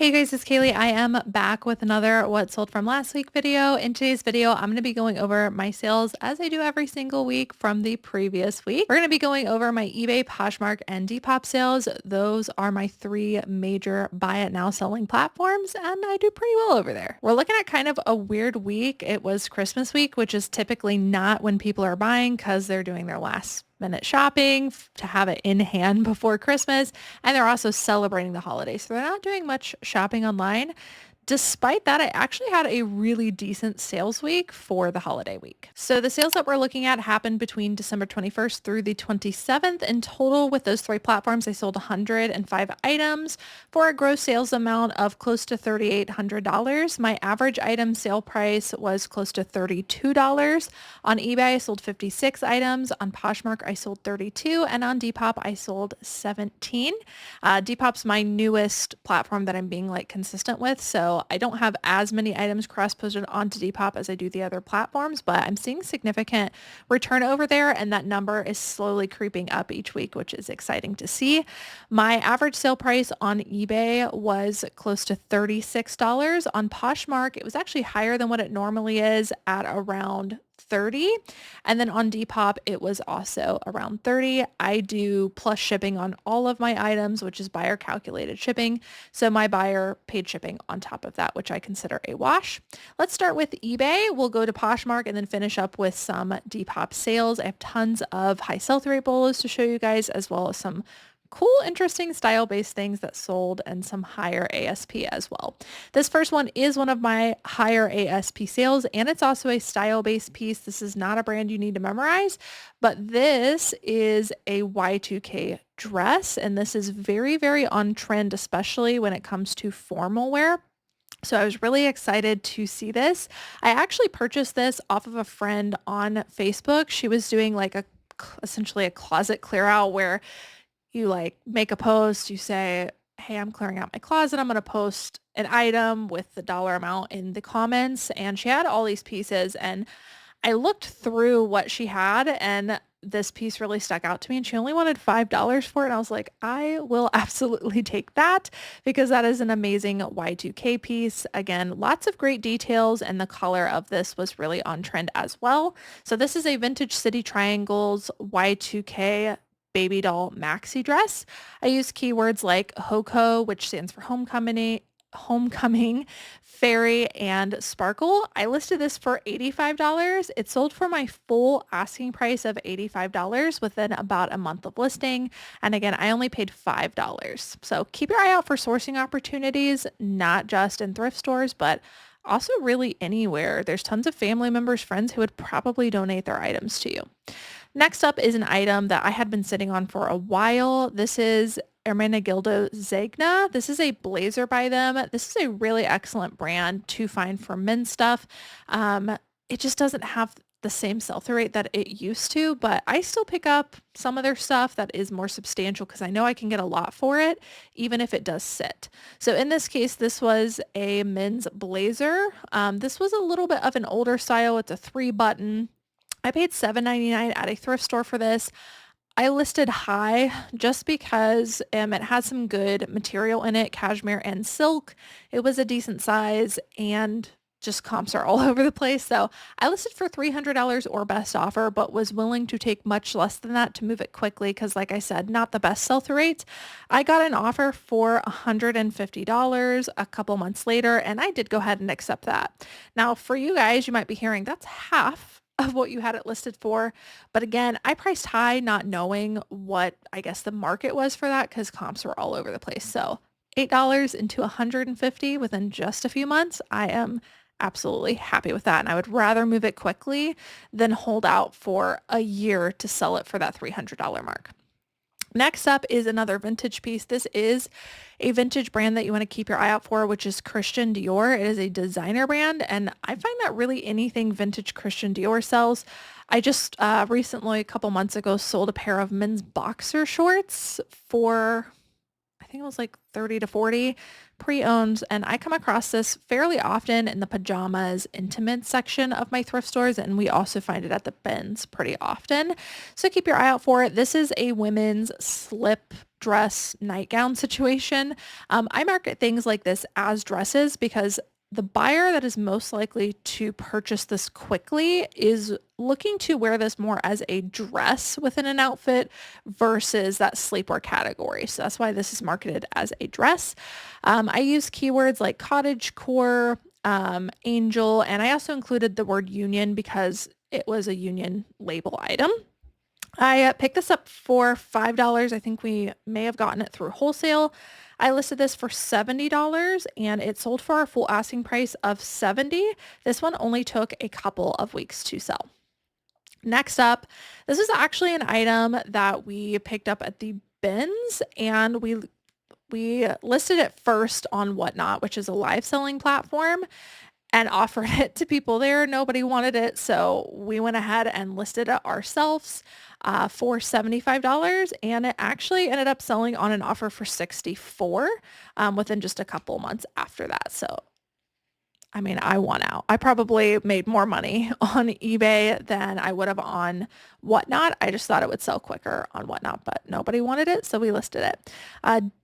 Hey guys, it's Kaylee. I am back with another what sold from last week video. In today's video, I'm going to be going over my sales as I do every single week from the previous week. We're going to be going over my eBay, Poshmark, and Depop sales. Those are my three major buy it now selling platforms, and I do pretty well over there. We're looking at kind of a weird week. It was Christmas week, which is typically not when people are buying because they're doing their last minute shopping to have it in hand before Christmas. And they're also celebrating the holidays. So they're not doing much shopping online. Despite that, I actually had a really decent sales week for the holiday week. So the sales that we're looking at happened between December 21st through the 27th. In total, with those three platforms, I sold 105 items for a gross sales amount of close to $3,800. My average item sale price was close to $32. On eBay, I sold 56 items. On Poshmark, I sold 32. And on Depop, I sold 17. Depop's my newest platform that I'm being consistent with. So I don't have as many items cross-posted onto Depop as I do the other platforms, but I'm seeing significant return over there, and that number is slowly creeping up each week, which is exciting to see. My average sale price on eBay was close to $36. On Poshmark, it was actually higher than what it normally is at around 30. And then on Depop, it was also around 30. I do plus shipping on all of my items, which is buyer calculated shipping. So my buyer paid shipping on top of that, which I consider a wash. Let's start with eBay. We'll go to Poshmark and then finish up with some Depop sales. I have tons of high sell-through rate bolos to show you guys, as well as some cool, interesting style-based things that sold and some higher ASP as well. This first one is one of my higher ASP sales, and it's also a style-based piece. This is not a brand you need to memorize, but this is a Y2K dress, and this is very, very on trend, especially when it comes to formal wear. So I was really excited to see this. I actually purchased this off of a friend on Facebook. She was doing essentially a closet clear out where you make a post, you say, hey, I'm clearing out my closet. I'm going to post an item with the dollar amount in the comments. And she had all these pieces, and I looked through what she had, and this piece really stuck out to me, and she only wanted $5 for it. And I was like, I will absolutely take that because that is an amazing Y2K piece. Again, lots of great details, and the color of this was really on trend as well. So this is a Vintage City Triangles Y2K baby doll maxi dress. I use keywords like HOKO, which stands for homecoming, fairy, and sparkle. I listed this for $85. It sold for my full asking price of $85 within about a month of listing. And again, I only paid $5. So keep your eye out for sourcing opportunities, not just in thrift stores, but also really anywhere. There's tons of family members, friends who would probably donate their items to you. Next up is an item that I had been sitting on for a while. This is Ermenegildo Zegna. This is a blazer by them. This is a really excellent brand to find for men's stuff. It just doesn't have the same sell-through rate that it used to, but I still pick up some of their stuff that is more substantial because I know I can get a lot for it, even if it does sit. So in this case, this was a men's blazer. This was a little bit of an older style. It's a 3-button. I paid $7.99 at a thrift store for this. I listed high just because it had some good material in it, cashmere and silk. It was a decent size, and just comps are all over the place. So I listed for $300 or best offer, but was willing to take much less than that to move it quickly because, like I said, not the best sell-through rate. I got an offer for $150 a couple months later, and I did go ahead and accept that. Now, for you guys, you might be hearing that's half of what you had it listed for. But again, I priced high not knowing what I guess the market was for that because comps were all over the place. So $8 into $150 within just a few months. I am absolutely happy with that. And I would rather move it quickly than hold out for a year to sell it for that $300 mark. Next up is another vintage piece. This is a vintage brand that you want to keep your eye out for, which is Christian Dior. It is a designer brand, and I find that really anything vintage Christian Dior sells. I just recently, a couple months ago, sold a pair of men's boxer shorts for, I think it was like 30 to 40. pre-owned, and I come across this fairly often in the pajamas intimate section of my thrift stores, and we also find it at the bins pretty often. So keep your eye out for it. This is a women's slip dress nightgown situation. I market things like this as dresses because the buyer that is most likely to purchase this quickly is looking to wear this more as a dress within an outfit versus that sleepwear category. So that's why this is marketed as a dress. I use keywords like cottage core, angel, and I also included the word union because it was a union label item. I picked this up for $5. I think we may have gotten it through wholesale. I listed this for $70 and it sold for our full asking price of $70. This one only took a couple of weeks to sell. Next up, this is actually an item that we picked up at the bins, and we listed it first on Whatnot, which is a live selling platform, and offered it to people there. Nobody wanted it, so we went ahead and listed it ourselves for $75, and it actually ended up selling on an offer for $64 within just a couple months after that. So I mean, I won out. I probably made more money on eBay than I would have on Whatnot. I just thought it would sell quicker on Whatnot, but nobody wanted it, so we listed it.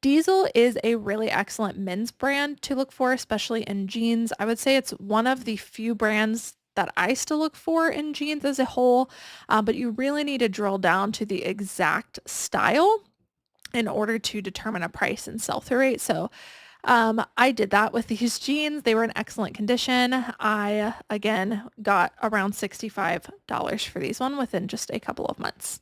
Diesel is a really excellent men's brand to look for, especially in jeans. I would say it's one of the few brands that I still look for in jeans as a whole, but you really need to drill down to the exact style in order to determine a price and sell-through rate. So I did that with these jeans. They were in excellent condition. I, again, got around $65 for these one within just a couple of months.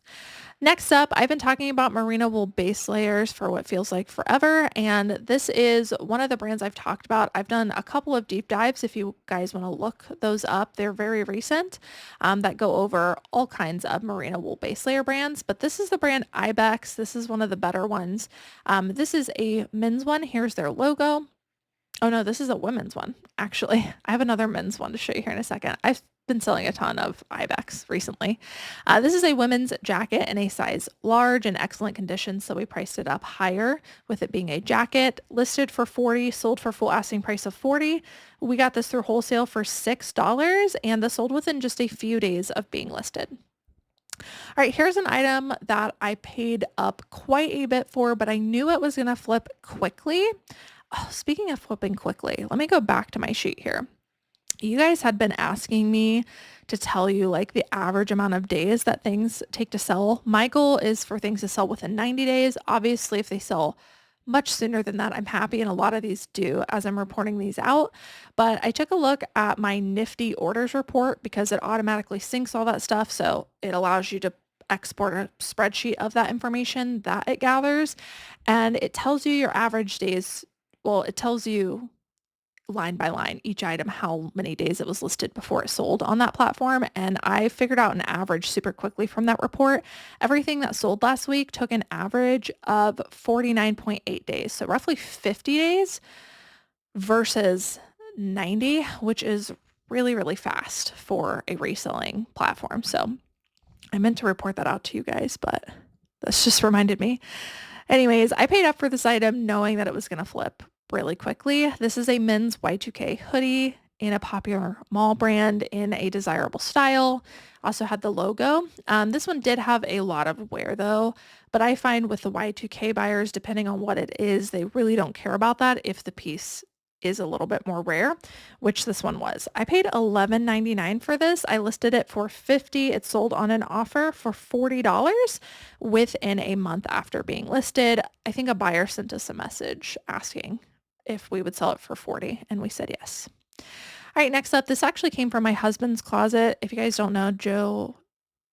Next up, I've been talking about merino wool base layers for what feels like forever, and this is one of the brands I've talked about. I've done a couple of deep dives if you guys want to look those up. They're very recent that go over all kinds of merino wool base layer brands, but this is the brand Ibex. This is one of the better ones. This is a men's one. Here's their logo. Oh no, this is a women's one. Actually, I have another men's one to show you here in a second. I've been selling a ton of Ibex recently. This is a women's jacket in a size large in excellent condition, so we priced it up higher with it being a jacket. Listed for $40, sold for full asking price of $40. We got this through wholesale for $6, and this sold within just a few days of being listed. All right, here's an item that I paid up quite a bit for, but I knew it was going to flip quickly. Oh, speaking of flipping quickly, let me go back to my sheet here. You guys had been asking me to tell you like the average amount of days that things take to sell. My goal is for things to sell within 90 days. Obviously, if they sell much sooner than that, I'm happy, and a lot of these do as I'm reporting these out. But I took a look at my Nifty orders report because it automatically syncs all that stuff. So it allows you to export a spreadsheet of that information that it gathers, and it tells you your average days. Well, it tells you line by line, each item, how many days it was listed before it sold on that platform. And I figured out an average super quickly from that report. Everything that sold last week took an average of 49.8 days. So roughly 50 days versus 90, which is really, really fast for a reselling platform. So I meant to report that out to you guys, but this just reminded me. Anyways, I paid up for this item knowing that it was going to flip really quickly. This is a men's Y2K hoodie in a popular mall brand in a desirable style. Also had the logo. This one did have a lot of wear though, but I find with the Y2K buyers, depending on what it is, they really don't care about that if the piece is a little bit more rare, which this one was. I paid $11.99 for this. I listed it for $50. It sold on an offer for $40 within a month after being listed. I think a buyer sent us a message asking if we would sell it for $40, and we said yes. All right, next up, this actually came from my husband's closet. If you guys don't know, Joe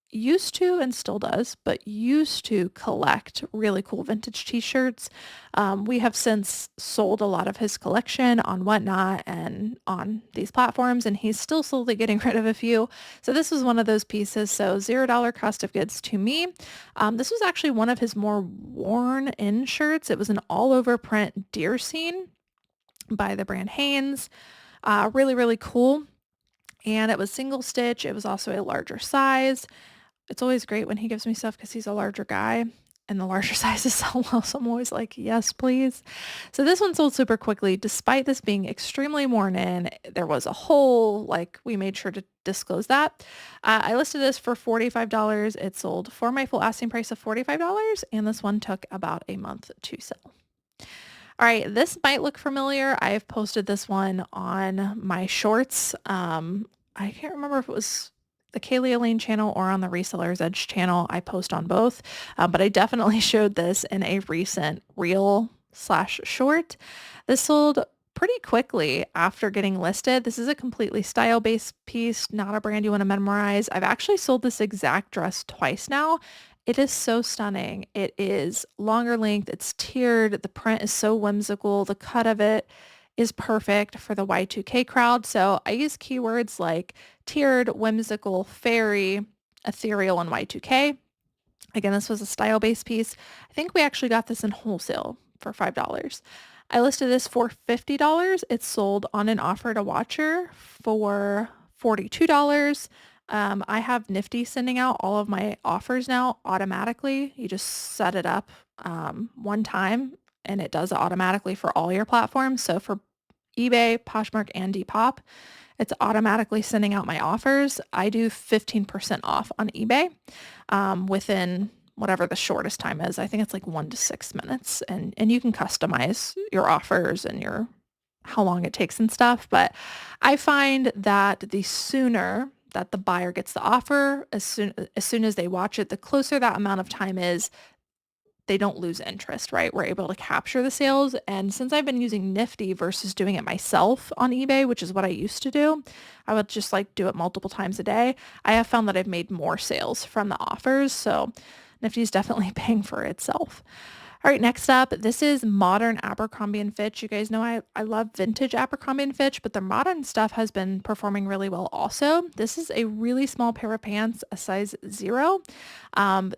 used to, and still does, but used to collect really cool vintage t-shirts. We have since sold a lot of his collection on Whatnot and on these platforms, and he's still slowly getting rid of a few. So this was one of those pieces. So $0 cost of goods to me. This was actually one of his more worn in shirts. It was an all over print deer scene by the brand Hanes. Really, really cool. And it was single stitch. It was also a larger size. It's always great when he gives me stuff because he's a larger guy. and the larger sizes sell well, so I'm always like, yes, please. So this one sold super quickly. Despite this being extremely worn in, there was a hole, like we made sure to disclose that. I listed this for $45. It sold for my full asking price of $45, and this one took about a month to sell. All right, this might look familiar. I've posted this one on my shorts. I can't remember if it was the Cayley Elaine channel or on the Resellers Edge channel. I post on both, but I definitely showed this in a recent reel slash short. This sold pretty quickly after getting listed. This is a completely style-based piece, not a brand you want to memorize. I've actually sold this exact dress twice now. It is so stunning. It is longer length, it's tiered, the print is so whimsical, the cut of it is perfect for the Y2K crowd. So I use keywords like tiered, whimsical, fairy, ethereal, and Y2K. Again, this was a style-based piece. I think we actually got this in wholesale for $5. I listed this for $50. It sold on an offer to Watcher for $42. I have Nifty sending out all of my offers now automatically. You just set it up one time and it does it automatically for all your platforms. So for eBay, Poshmark, and Depop, it's automatically sending out my offers. I do 15% off on eBay within whatever the shortest time is. I think it's like 1 to 6 minutes, and you can customize your offers and your how long it takes and stuff. But I find that the sooner that the buyer gets the offer, as soon as they watch it, the closer that amount of time is, they don't lose interest, right? We're able to capture the sales. And since I've been using Nifty versus doing it myself on eBay, which is what I used to do, I would just like do it multiple times a day. I have found that I've made more sales from the offers. So Nifty is definitely paying for itself. All right, next up, this is modern Abercrombie & Fitch. You guys know I love vintage Abercrombie & Fitch, but the modern stuff has been performing really well also. This is a really small pair of pants, a size 0.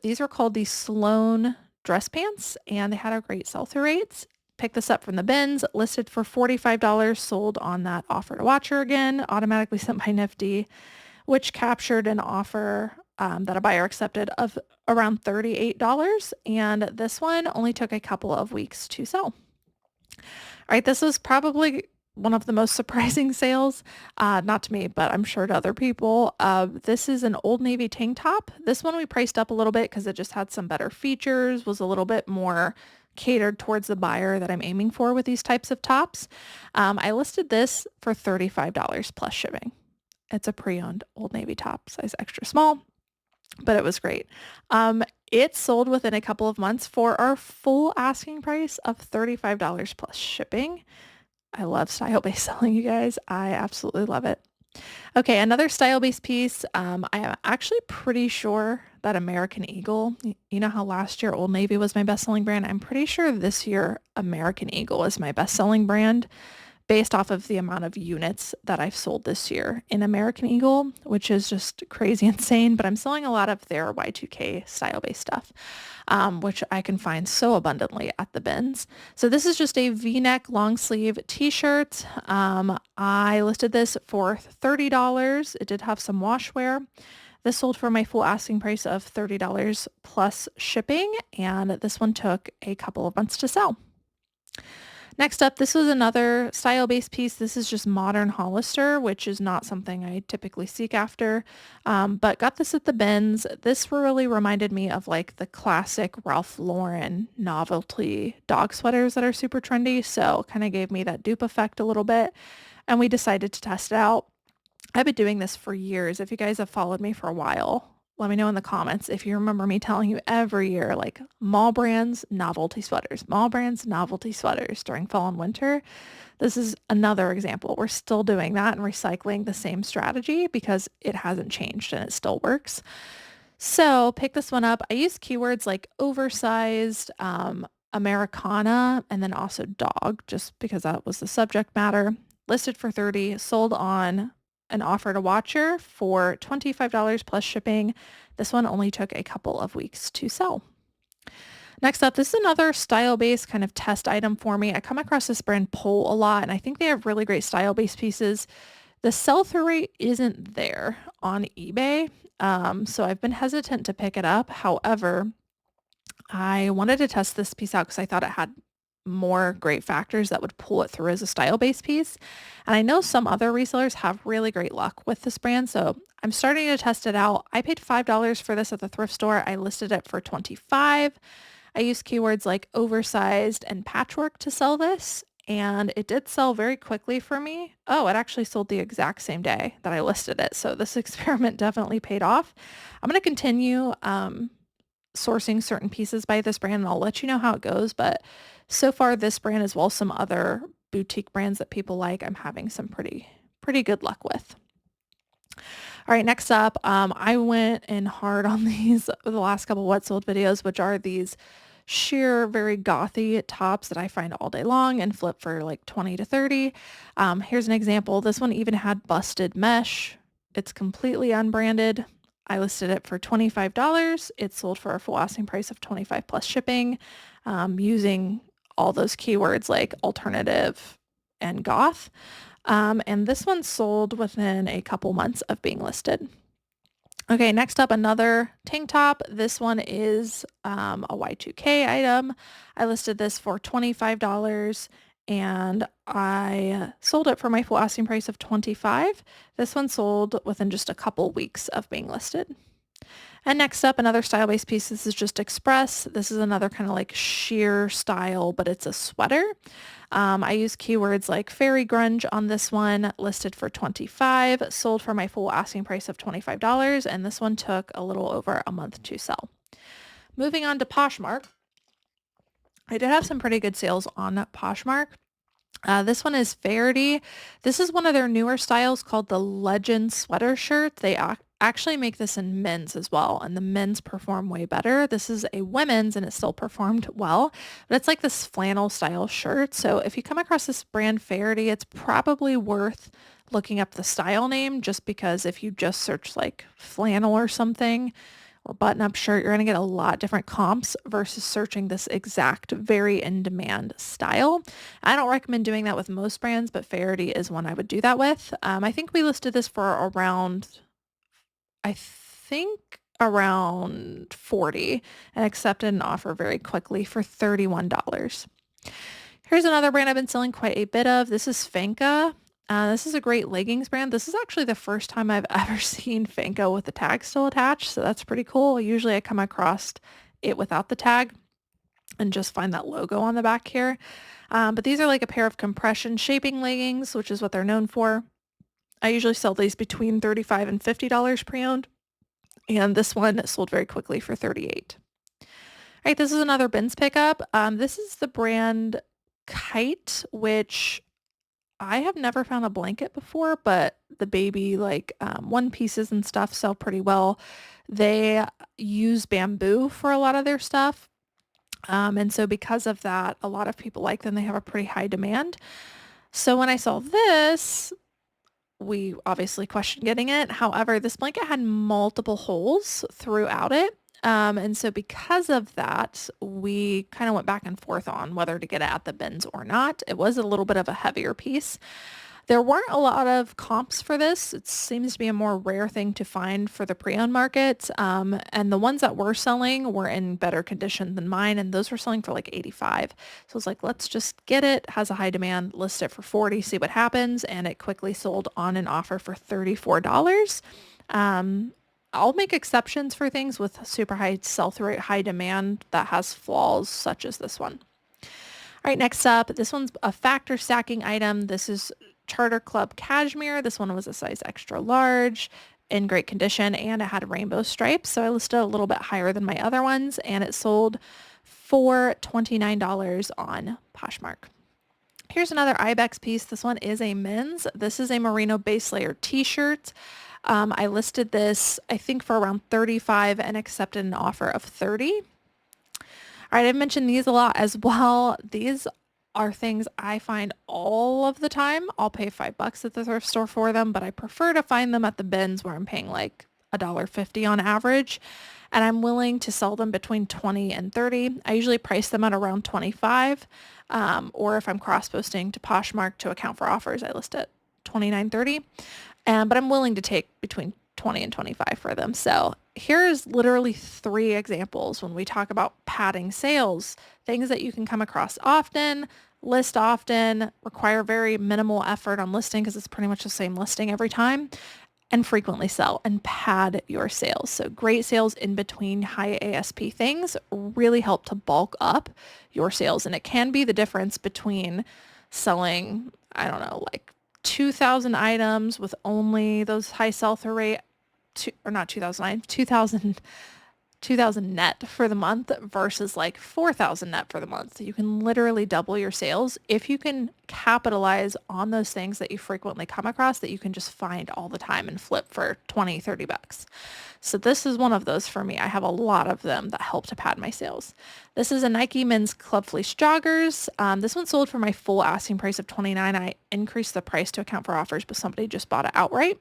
These are called the Sloan dress pants, and they had a great sell-through rates. Picked this up from the bins, listed for $45, sold on that offer to Watcher again, automatically sent by Nifty, which captured an offer that a buyer accepted of around $38. And this one only took a couple of weeks to sell. All right, this was probably one of the most surprising sales, not to me, but I'm sure to other people. This is an Old Navy tank top. This one we priced up a little bit because it just had some better features, was a little bit more catered towards the buyer that I'm aiming for with these types of tops. I listed this for $35 plus shipping. It's a pre-owned Old Navy top, size extra small, but it was great. It sold within a couple of months for our full asking price of $35 plus shipping. I love style-based selling, you guys. I absolutely love it. Okay, another style-based piece. I am actually pretty sure that American Eagle, you know how last year Old Navy was my best-selling brand? I'm pretty sure this year American Eagle is my best-selling brand based off of the amount of units that I've sold this year in American Eagle, which is just crazy insane, but I'm selling a lot of their Y2K style-based stuff, which I can find so abundantly at the bins. So this is just a V-neck long sleeve t-shirt. I listed this for $30. It did have some wash wear. This sold for my full asking price of $30 plus shipping, and this one took a couple of months to sell. Next up, this was another style-based piece. This is just modern Hollister, which is not something I typically seek after, but got this at the bins. This really reminded me of like the classic Ralph Lauren novelty dog sweaters that are super trendy, so kind of gave me that dupe effect a little bit, and we decided to test it out. I've been doing this for years. If you guys have followed me for a while, let me know in the comments if you remember me telling you every year, like mall brands, novelty sweaters, mall brands, novelty sweaters during fall and winter. This is another example. We're still doing that and recycling the same strategy because it hasn't changed and it still works. So pick this one up. I use keywords like oversized, Americana, and then also dog, just because that was the subject matter. Listed for $30, sold on an offer to Watcher for $25 plus shipping. This one only took a couple of weeks to sell. Next up, this is another style-based kind of test item for me. I come across this brand Pole a lot, and I think they have really great style-based pieces. The sell-through rate isn't there on eBay, so I've been hesitant to pick it up. However, I wanted to test this piece out because I thought it had more great factors that would pull it through as a style-based piece. And I know some other resellers have really great luck with this brand, so I'm starting to test it out. I paid $5 for this at the thrift store. I listed it for $25. I used keywords like oversized and patchwork to sell this, and it did sell very quickly for me. Oh, it actually sold the exact same day that I listed it. So this experiment definitely paid off. I'm going to continue sourcing certain pieces by this brand, and I'll let you know how it goes. But so far, this brand as well as some other boutique brands that people like, I'm having some pretty good luck with. All right, next up, I went in hard on these the last couple what sold videos, which are these sheer, very gothy tops that I find all day long and flip for like 20 to 30. Here's an example. This one even had busted mesh. It's completely unbranded. I listed it for $25. It sold for a full asking price of $25 plus shipping, using all those keywords like alternative and goth. And this one sold within a couple months of being listed. Okay, next up, another tank top. This one is a Y2K item. I listed this for $25 and I sold it for my full asking price of $25. This one sold within just a couple weeks of being listed. And next up, another style-based piece. This is just Express. This is another kind of like sheer style, but it's a sweater. I use keywords like fairy grunge on this one, listed for $25, sold for my full asking price of $25, and this one took a little over a month to sell. Moving on to Poshmark. I did have some pretty good sales on Poshmark. This one is Faraday. This is one of their newer styles called the Legend sweater shirt. They actually make this in men's as well, and the men's perform way better. This is a women's and it still performed well, but it's like this flannel style shirt. So if you come across this brand Faraday, it's probably worth looking up the style name, just because if you just search like flannel or something, or button-up shirt, you're going to get a lot different comps versus searching this exact very in-demand style. I don't recommend doing that with most brands, but Faraday is one I would do that with. I think we listed this for around 40 and accepted an offer very quickly for $31. Here's another brand I've been selling quite a bit of. This is Fanka. This is a great leggings brand. This is actually the first time I've ever seen Fanka with the tag still attached, so that's pretty cool. Usually I come across it without the tag and just find that logo on the back here. But these are like a pair of compression shaping leggings, which is what they're known for. I usually sell these between $35 and $50 pre-owned, and this one sold very quickly for $38. All right, this is another bins pickup. This is the brand Kite, which I have never found a blanket before, but the baby like one pieces and stuff sell pretty well. They use bamboo for a lot of their stuff. And so because of that, a lot of people like them. They have a pretty high demand. So when I saw this, we obviously questioned getting it. However, this blanket had multiple holes throughout it. And so because of that, we kind of went back and forth on whether to get it at the bins or not. It was a little bit of a heavier piece. There weren't a lot of comps for this. It seems to be a more rare thing to find for the pre-owned market. And the ones that were selling were in better condition than mine, and those were selling for like 85. So I was like, let's just get it. Has a high demand, list it for 40, see what happens. And it quickly sold on an offer for $34. I'll make exceptions for things with super high sell-through rate, high demand that has flaws such as this one. All right, next up, this one's a factor stacking item. This is Charter Club Cashmere. This one was a size extra large, in great condition, and it had rainbow stripes. So I listed a little bit higher than my other ones, and it sold for $29 on Poshmark. Here's another Ibex piece. This one is a men's. This is a merino base layer t-shirt. I listed this, I think, for around $35 and accepted an offer of $30. All right, I've mentioned these a lot as well. These are things I find all of the time. I'll pay $5 at the thrift store for them, but I prefer to find them at the bins where I'm paying like $1.50 on average, and I'm willing to sell them between 20 and 30. I usually price them at around 25, or if I'm cross-posting to Poshmark to account for offers, I list at 29, 30. But I'm willing to take between 20 and 25 for them. So here's literally 3 examples when we talk about padding sales, things that you can come across often, list often, require very minimal effort on listing because it's pretty much the same listing every time, and frequently sell and pad your sales. So great sales in between high ASP things really help to bulk up your sales. And it can be the difference between selling, I don't know, like 2,000 items with only those high sell-through rate, or not 2,000 net for the month versus like 4,000 net for the month. So you can literally double your sales if you can capitalize on those things that you frequently come across that you can just find all the time and flip for 20, 30 bucks. So this is one of those for me. I have a lot of them that help to pad my sales. This is a Nike men's club fleece joggers. This one sold for my full asking price of $29. I increased the price to account for offers, but somebody just bought it outright.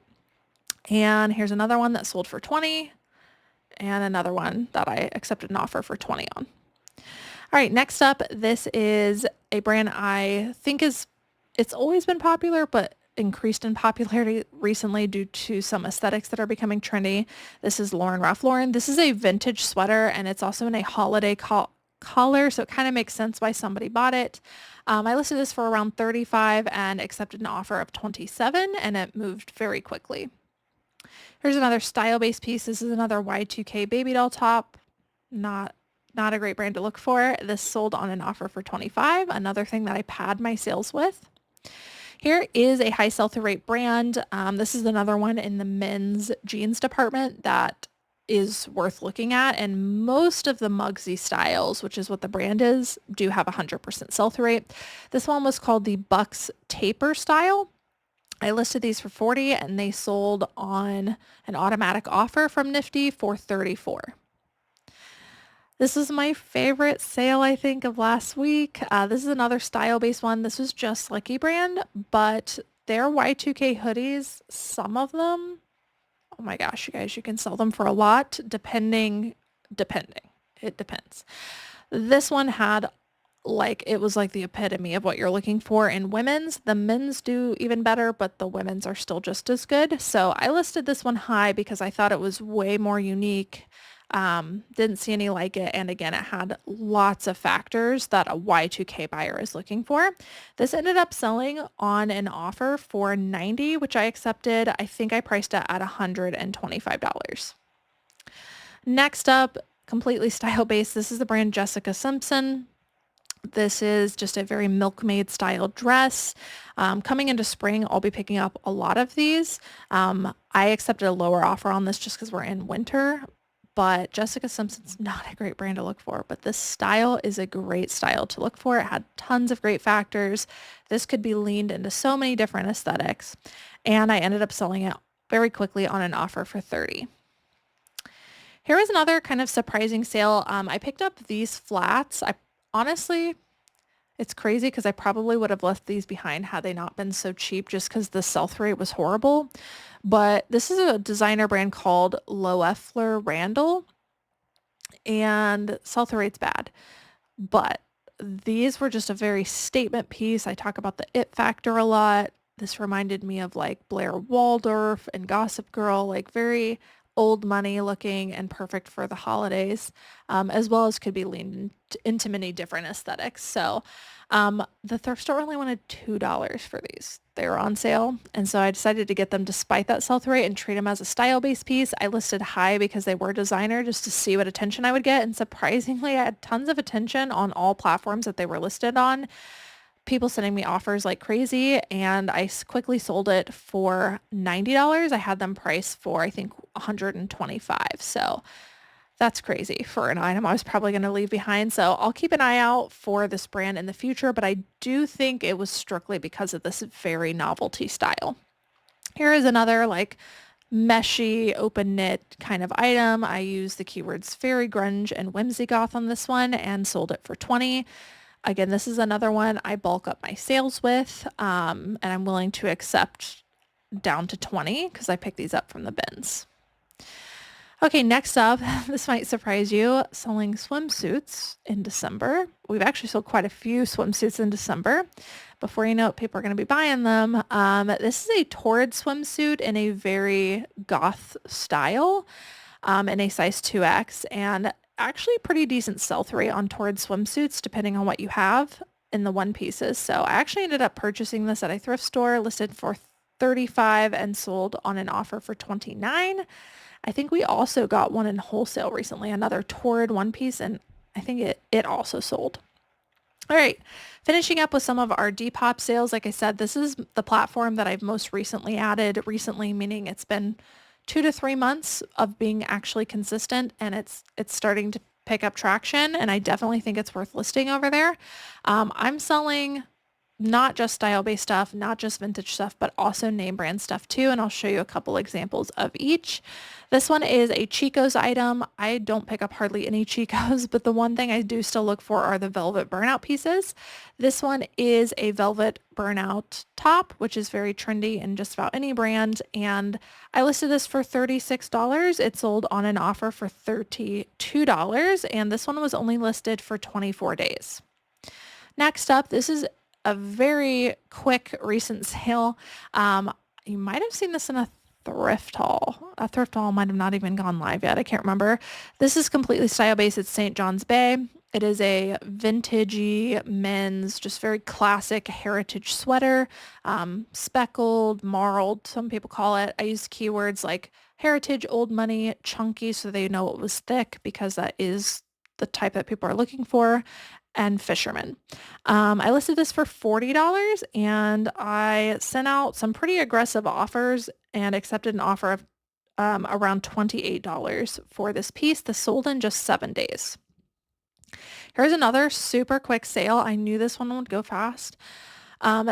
And here's another one that sold for $20. And another one that I accepted an offer for $20 on. All right, next up, this is a brand I think it's always been popular, but increased in popularity recently due to some aesthetics that are becoming trendy. This is Ralph Lauren. This is a vintage sweater, and it's also in a holiday color, so it kind of makes sense why somebody bought it. I listed this for around $35 and accepted an offer of $27, and it moved very quickly. Here's another style-based piece. This is another Y2K baby doll top. Not a great brand to look for. This sold on an offer for $25. Another thing that I pad my sales with. Here is a high sell-through rate brand. This is another one in the men's jeans department that is worth looking at. And most of the Mugsy styles, which is what the brand is, do have 100% sell-through rate. This one was called the Bucks Taper style. I listed these for $40 and they sold on an automatic offer from Nifty for $34. This is my favorite sale, I think, of last week. This is another style-based one. This was just Slicky brand, but their Y2K hoodies, some of them, oh my gosh, you guys, you can sell them for a lot depending. It depends. This one had it was like the epitome of what you're looking for in women's. The men's do even better, but the women's are still just as good. So I listed this one high because I thought it was way more unique. Didn't see any like it. And again, it had lots of factors that a Y2K buyer is looking for. This ended up selling on an offer for $90, which I accepted. I think I priced it at $125. Next up, completely style-based. This is the brand Jessica Simpson. This is just a very milkmaid style dress. Coming into spring, I'll be picking up a lot of these. I accepted a lower offer on this just because we're in winter, but Jessica Simpson's not a great brand to look for, but this style is a great style to look for. It had tons of great factors. This could be leaned into so many different aesthetics, and I ended up selling it very quickly on an offer for $30. Here was another kind of surprising sale. I picked up these flats. Honestly, it's crazy because I probably would have left these behind had they not been so cheap just because the sell-through rate was horrible. But this is a designer brand called Loeffler Randall, and sell-through rate's bad. But these were just a very statement piece. I talk about the it factor a lot. This reminded me of like Blair Waldorf and Gossip Girl, like very old money looking and perfect for the holidays, as well as could be leaned into many different aesthetics. So the thrift store only wanted $2 for these. They were on sale. And so I decided to get them despite that sell-through rate and treat them as a style-based piece. I listed high because they were designer just to see what attention I would get. And surprisingly, I had tons of attention on all platforms that they were listed on. People sending me offers like crazy, and I quickly sold it for $90. I had them priced for, I think, $125. So that's crazy for an item I was probably going to leave behind. So I'll keep an eye out for this brand in the future, but I do think it was strictly because of this very novelty style. Here is another like meshy open knit kind of item. I used the keywords fairy grunge and whimsy goth on this one and sold it for $20. Again, this is another one I bulk up my sales with, and I'm willing to accept down to $20 because I picked these up from the bins. Okay, next up, this might surprise you, selling swimsuits in December. We've actually sold quite a few swimsuits in December. Before you know it, people are going to be buying them. This is a torrid swimsuit in a very goth style. in a size 2X, and actually pretty decent sell-through rate on torrid swimsuits depending on what you have in the one pieces. So I actually ended up purchasing this at a thrift store, listed for 35 and sold on an offer for 29. I think we also got one in wholesale recently, another torrid one piece, and I think it also sold. All right, finishing up with some of our Depop sales. Like I said, this is the platform that I've most recently added. Recently, meaning it's been 2 to 3 months of being actually consistent, and it's starting to pick up traction, and I definitely think it's worth listing over there. I'm selling not just style-based stuff, not just vintage stuff, but also name brand stuff too. And I'll show you a couple examples of each. This one is a Chico's item. I don't pick up hardly any Chico's, but the one thing I do still look for are the velvet burnout pieces. This one is a velvet burnout top, which is very trendy in just about any brand. And I listed this for $36. It sold on an offer for $32. And this one was only listed for 24 days. Next up, this is a very quick recent sale. You might have seen this in a thrift haul. A thrift haul might have not even gone live yet. I can't remember. This is completely style-based. It's St. John's Bay. It is a vintagey men's, just very classic heritage sweater, speckled, marled, some people call it. I used keywords like heritage, old money, chunky, so they know it was thick because that is the type that people are looking for, and fisherman. I listed this for $40 and I sent out some pretty aggressive offers and accepted an offer of around $28 for this piece. This sold in just 7 days. Here's another super quick sale. I knew this one would go fast.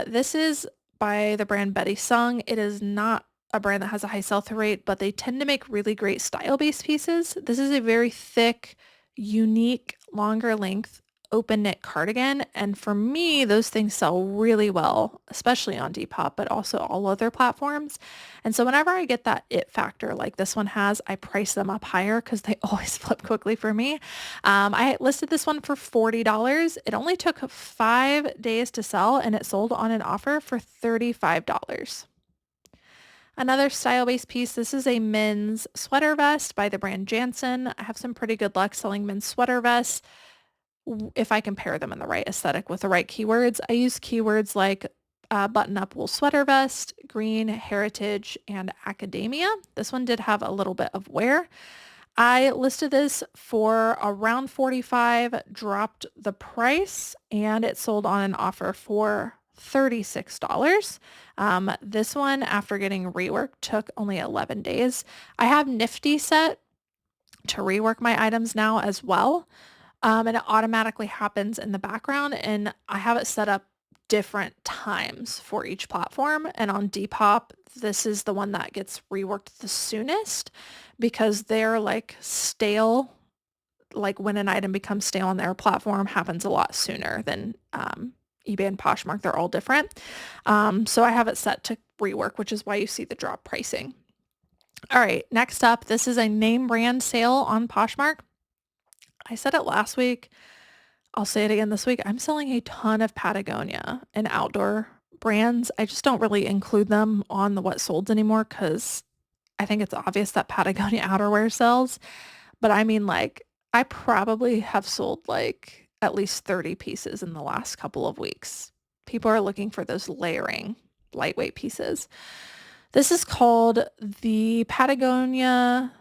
This is by the brand Betty Sung. It is not a brand that has a high sell-through rate, but they tend to make really great style-based pieces. This is a very thick, unique, longer length open knit cardigan, and for me those things sell really well, especially on Depop, but also all other platforms. And so whenever I get that it factor like this one has, I price them up higher because they always flip quickly for me. I listed this one for $40. It only took 5 days to sell and it sold on an offer for $35. Another style-based piece, this is a men's sweater vest by the brand Jansen. I have some pretty good luck selling men's sweater vests if I can pair them in the right aesthetic with the right keywords. I use keywords like button-up wool sweater vest, green, heritage, and academia. This one did have a little bit of wear. I listed this for around $45, dropped the price, and it sold on an offer for $36. This one, after getting reworked, took only 11 days. I have Nifty set to rework my items now as well. And it automatically happens in the background, and I have it set up different times for each platform. And on Depop, this is the one that gets reworked the soonest because they're like stale, like when an item becomes stale on their platform happens a lot sooner than eBay and Poshmark. They're all different. So I have it set to rework, which is why you see the drop pricing. All right, next up, this is a name brand sale on Poshmark. I said it last week. I'll say it again this week. I'm selling a ton of Patagonia and outdoor brands. I just don't really include them on the what solds anymore because I think it's obvious that Patagonia outerwear sells. But I mean, like, I probably have sold like at least 30 pieces in the last couple of weeks. People are looking for those layering, lightweight pieces. This is called the Patagonia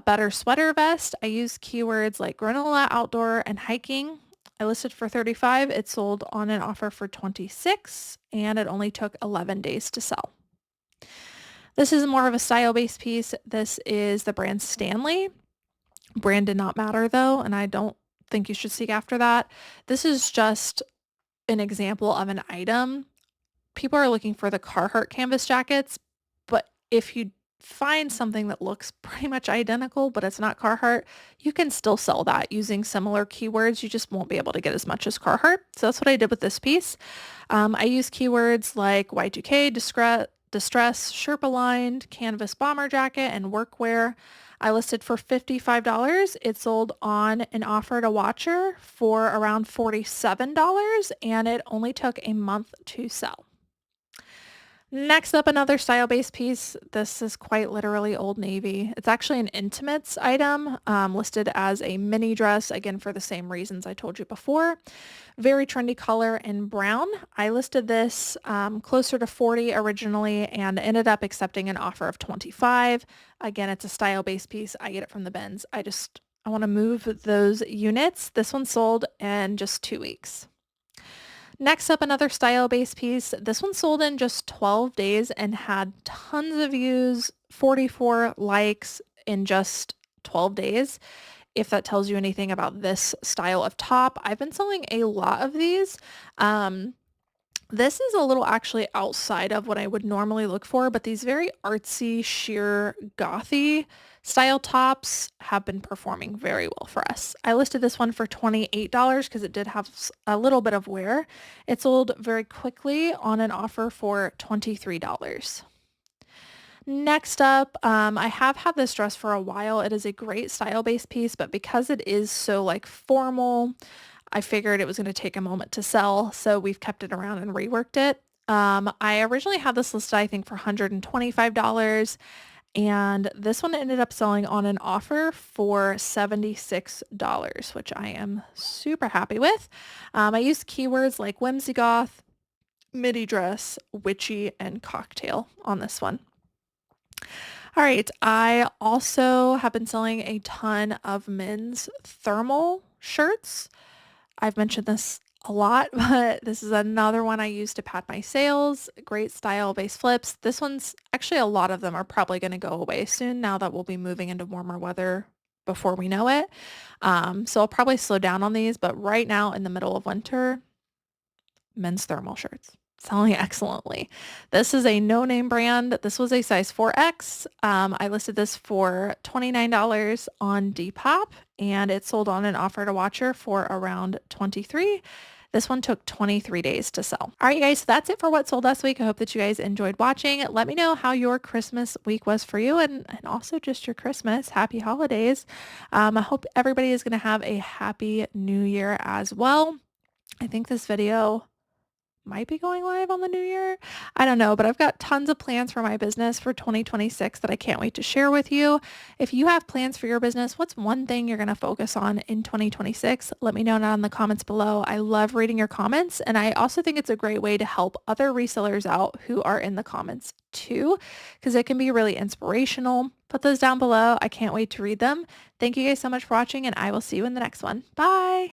Better Sweater Vest. I use keywords like granola, outdoor, and hiking. I listed for $35. It sold on an offer for $26, and it only took 11 days to sell. This is more of a style-based piece. This is the brand Stanley. Brand did not matter though, and I don't think you should seek after that. This is just an example of an item. People are looking for the Carhartt canvas jackets, but if you find something that looks pretty much identical, but it's not Carhartt, you can still sell that using similar keywords. You just won't be able to get as much as Carhartt. So that's what I did with this piece. I use keywords like Y2K, distress, Sherpa lined, canvas bomber jacket, and workwear. I listed for $55. It sold on an offer to Watcher for around $47, and it only took a month to sell. Next up, another style-based piece. This is quite literally Old Navy. It's actually an intimates item, listed as a mini dress, again, for the same reasons I told you before. Very trendy color in brown. I listed this closer to 40 originally and ended up accepting an offer of 25. Again, it's a style-based piece. I get it from the bins. I want to move those units. This one sold in just 2 weeks. Next up, another style-based piece. This one sold in just 12 days and had tons of views, 44 likes in just 12 days. If that tells you anything about this style of top, I've been selling a lot of these. This is a little actually outside of what I would normally look for, but these very artsy, sheer, gothy style tops have been performing very well for us. I listed this one for $28 because it did have a little bit of wear. It sold very quickly on an offer for $23. Next up, I have had this dress for a while. It is a great style-based piece, but because it is so like formal, I figured it was going to take a moment to sell, so we've kept it around and reworked it. I originally had this listed, I think, for $125, and this one ended up selling on an offer for $76, which I am super happy with. I used keywords like whimsy goth, midi dress, witchy, and cocktail on this one. All right, I also have been selling a ton of men's thermal shirts. I've mentioned this a lot, but this is another one I use to pad my sales. Great style-based flips. This one's actually, a lot of them are probably going to go away soon now that we'll be moving into warmer weather before we know it. So I'll probably slow down on these, but right now in the middle of winter, men's thermal shirts selling excellently. This is a no-name brand. This was a size 4X. I listed this for $29 on Depop, and it sold on an offer to watcher for around 23. This one took 23 days to sell. All right, you guys, so that's it for what sold last week. I hope that you guys enjoyed watching. Let me know how your Christmas week was for you, and also just your Christmas. Happy holidays. I hope everybody is going to have a happy new year as well. I think this video might be going live on the new year. I don't know, but I've got tons of plans for my business for 2026 that I can't wait to share with you. If you have plans for your business, what's one thing you're going to focus on in 2026? Let me know down in the comments below. I love reading your comments, and I also think it's a great way to help other resellers out who are in the comments too, because it can be really inspirational. Put those down below. I can't wait to read them. Thank you guys so much for watching, and I will see you in the next one. Bye.